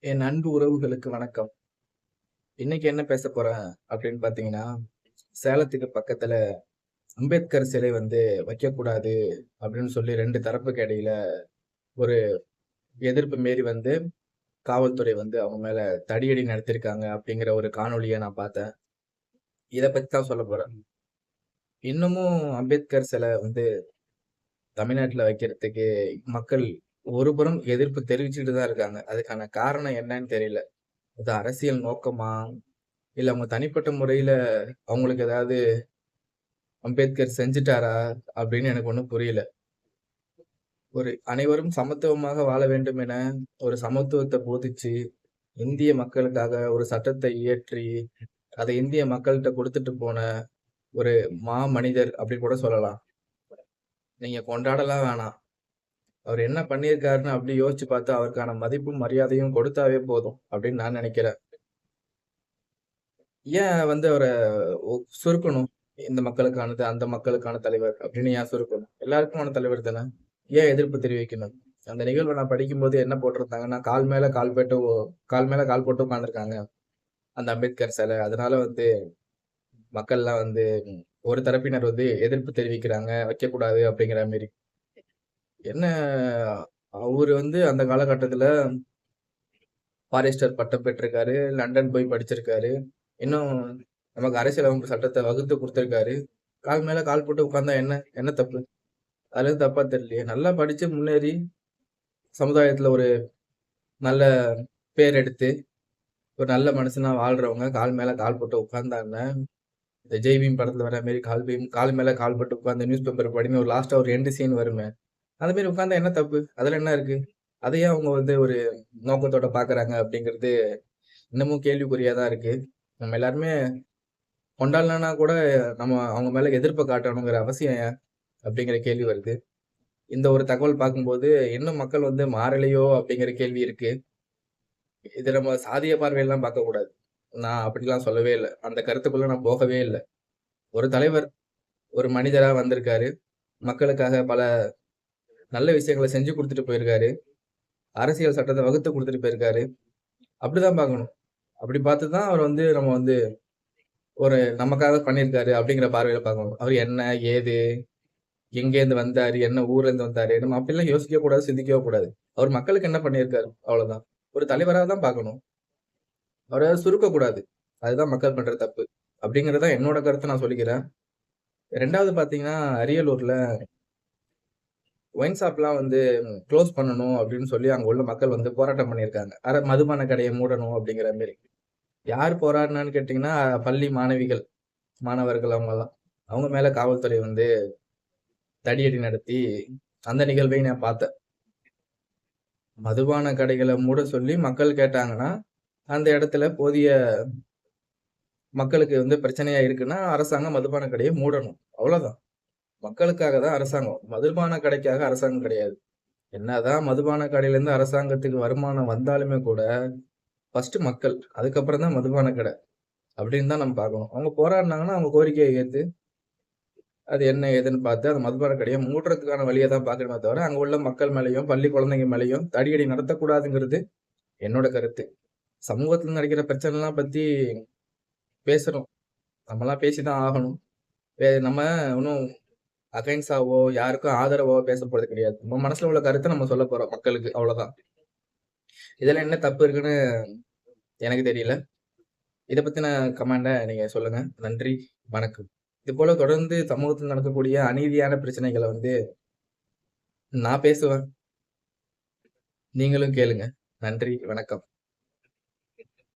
என் அன்பு உறவுகளுக்கு வணக்கம். இன்னைக்கு என்ன பேச போறேன் அப்படின்னு பார்த்தீங்கன்னா, சேலத்துக்கு பக்கத்துல அம்பேத்கர் சிலை வந்து வைக்கக்கூடாது அப்படின்னு சொல்லி 2 தரப்புக்கு இடையில ஒரு எதிர்ப்பு மீறி வந்து காவல்துறை வந்து அவங்க மேல தடியடி நடத்தியிருக்காங்க அப்படிங்கிற ஒரு காணொளிய நான் பார்த்தேன். இத பத்தி தான் சொல்லப் போறேன். இன்னமும் அம்பேத்கர் சிலை வந்து தமிழ்நாட்டுல வைக்கிறதுக்கு மக்கள் ஒருபுறம் எதிர்ப்பு தெரிவிச்சுட்டு தான் இருக்காங்க. அதுக்கான காரணம் என்னன்னு தெரியல. அது அரசியல் நோக்கமா? இல்ல அவங்க தனிப்பட்ட முறையில அவங்களுக்கு ஏதாவது அம்பேத்கர் செஞ்சுட்டாரா? அப்படின்னு எனக்கு ஒண்ணும் புரியல. ஒரு அனைவரும் சமத்துவமாக வாழ வேண்டும் என ஒரு சமத்துவத்த போதிச்சு, இந்திய மக்களுக்காக ஒரு சட்டத்தை இயற்றி, அதை இந்திய மக்கள்ட்ட குடுத்துட்டு போன ஒரு மாமனிதர் அப்படின்னு கூட சொல்லலாம். நீங்க கொண்டாடலாம் வேணாம். அவர் என்ன பண்ணியிருக்காருன்னு அப்படி யோசிச்சு பார்த்தா, அவருக்கான மதிப்பும், மரியாதையும் கொடுத்தாவே போதும் அப்படின்னு நான் நினைக்கிறேன். ஏன் வந்து அவர சுருக்கணும்? இந்த மக்களுக்கானது, அந்த மக்களுக்கான தலைவர் அப்படின்னு ஏன் சுருக்கணும்? எல்லாருக்குமான தலைவர் தானே! ஏன் எதிர்ப்பு தெரிவிக்கணும்? அந்த நிகழ்வ நான் படிக்கும்போது என்ன போட்டிருந்தாங்கன்னா, கால் மேல கால் போட்டு உட்கார்ந்திருக்காங்க. அந்த அம்பேத்கர் சிலை. அதனால வந்து மக்கள்லாம் வந்து ஒரு தரப்பினர் வந்து எதிர்ப்பு தெரிவிக்கிறாங்க. வைக்கக்கூடாது அப்படிங்கிற மாரி. என்ன அவரு வந்து அந்த காலகட்டத்தில பாரிஸ்டர் பட்டம் பெற்றிருக்காரு. லண்டன் போய் படிச்சிருக்காரு. இன்னும் நமக்கு அரசியலமைப்பு சட்டத்த வகுத்து குடுத்திருக்காரு. கால் மேல கால் போட்டு உட்கார்ந்தா என்ன? என்ன தப்பு? அதுல எதுவும் தப்பா தெரியலையே! நல்லா படிச்சு முன்னேறி சமுதாயத்துல ஒரு நல்ல பேர் எடுத்து, ஒரு நல்ல மனுஷனா வாழ்றவங்க கால் மேல கால் போட்டு உட்கார்ந்தாங்கன்னா, இந்த ஜெய் பீம் படத்துல வர மாரி கால் மேல கால் போட்டு உட்கார்ந்து நியூஸ் பேப்பர் படின்னு ஒரு லாஸ்ட்டா ஒரு எண்ட் சீன் வருமே! அது மாரி உட்கார்ந்தா என்ன தப்பு? அதுல என்ன இருக்கு? அத ஏன் அவங்க வந்து ஒரு நோக்கத்தோட பார்க்குறாங்க அப்படிங்கிறது இன்னமும் கேள்விக்குறியா தான் இருக்கு. நம்ம எல்லாருமே கொண்டாடலன்னா கூட அவங்க மேல எதிர்ப்ப காட்டணுங்கிற அவசியம் ஏன்? அப்படிங்கிற கேள்வி வருது. இந்த ஒரு தகவல் பார்க்கும்போது, இன்னும் மக்கள் வந்து மாறலையோ அப்படிங்கிற கேள்வி இருக்கு. இது நம்ம சாதிய பார்வையெல்லாம் பார்க்கக்கூடாது. நான் அப்படிலாம் சொல்லவே இல்ல. அந்த கருத்துக்குள்ள நான் போகவே இல்ல. ஒரு தலைவர், ஒரு மனிதரா வந்திருக்காரு. மக்களுக்காக பல நல்ல விஷயங்கள செஞ்சு குடுத்துட்டு போயிருக்காரு. அரசியல் சட்டத்த வகுத்து குடுத்துட்டு போயிருக்காரு. அப்படிதான் பார்க்கணும். அப்படி பார்த்து தான் அவர் வந்து நம்ம வந்து ஒரு நமக்காக பண்ணியிருக்காரு அப்படிங்கிற பார்வையில பார்க்கணும். அவர் என்ன? ஏது? எங்கேருந்து வந்தாரு? என்ன ஊர்லேருந்து வந்தாரு? நம்ம அப்படிலாம் யோசிக்கவே கூடாது, சிந்திக்கவே கூடாது. அவர் மக்களுக்கு என்ன பண்ணியிருக்காரு? அவ்வளோதான். ஒரு தலைவரா தான் பார்க்கணும். அவர சுருக்கக்கூடாது. அதுதான் மக்கள் பண்ற தப்பு. அப்படிங்கிறது தான் என்னோட கருத்த நான் சொல்லிக்கிறேன். 2வது பார்த்தீங்கன்னா, அரியலூர்ல ஒயின் ஷாப்லாம் வந்து குளோஸ் பண்ணணும் அப்படின்னு சொல்லி அங்க உள்ள மக்கள் வந்து போராட்டம் பண்ணியிருக்காங்க. மதுபான கடைய மூடணும் அப்படிங்கிற மாரி. யார் போராடுனான்னு கேட்டீங்கன்னா, பள்ளி மாணவிகள், மாணவர்கள் அவங்கலாம். அவங்க மேல காவல்துறை வந்து தடியடி நடத்தி, அந்த நிகழ்வை நான் பார்த்தேன். மதுபான கடைகள மூட சொல்லி மக்கள் கேட்டாங்கன்னா, அந்த இடத்துல போதிய மக்களுக்கு வந்து பிரச்சனையா இருக்குன்னா, அரசாங்கம் மதுபான கடைய மூடணும். அவ்வளோதான். மக்களுக்காக தான் அரசாங்கம். மதுபான கடைக்காக அரசாங்கம் கிடையாது. என்னதான் மதுபான கடையிலேருந்து அரசாங்கத்துக்கு வருமானம் வந்தாலுமே கூட, ஃபர்ஸ்ட்டு மக்கள். அதுக்கப்புறம் தான் மதுபான கடை. அப்படின்னு தான் நம்ம பார்க்கணும். அவங்க போராடுனாங்கன்னா, அவங்க கோரிக்கைய ஏத்து, அது என்ன ஏதுன்னு பார்த்து, அந்த மதுபான கடைய மூடுறதுக்கான வழிய தான் பார்க்கணுமே தவிர, அங்க உள்ள மக்கள் மேலயும், பள்ளி குழந்தைங்க மேலயும் தடியடி நடத்தக்கூடாதுங்கிறது என்னோட கருத்து. சமூகத்துல நடக்கிற பிரச்சனைலாம் பத்தி பேசுறோம். நம்மலாம் பேசி தான் ஆகணும். நம்ம ஒண்ணும் அகைன்ஸ்டாவோ, யாருக்கும் ஆதரவோ பேச போறது கிடையாது. நம்ம மனசுல உள்ள கருத்த நம்ம சொல்லப் போறோம் மக்களுக்கு. அவ்வளோதான். இதுல என்ன தப்பு இருக்குன்னு எனக்கு தெரியல. இத பத்தின கமெண்ட்ட நீங்க சொல்லுங்க. நன்றி, வணக்கம். இதுபோல தொடர்ந்து சமூகத்துல நடக்கக்கூடிய அநீதியான பிரச்சனைகள வந்து நான் பேசுவேன். நீங்களும் கேளுங்க. நன்றி, வணக்கம்.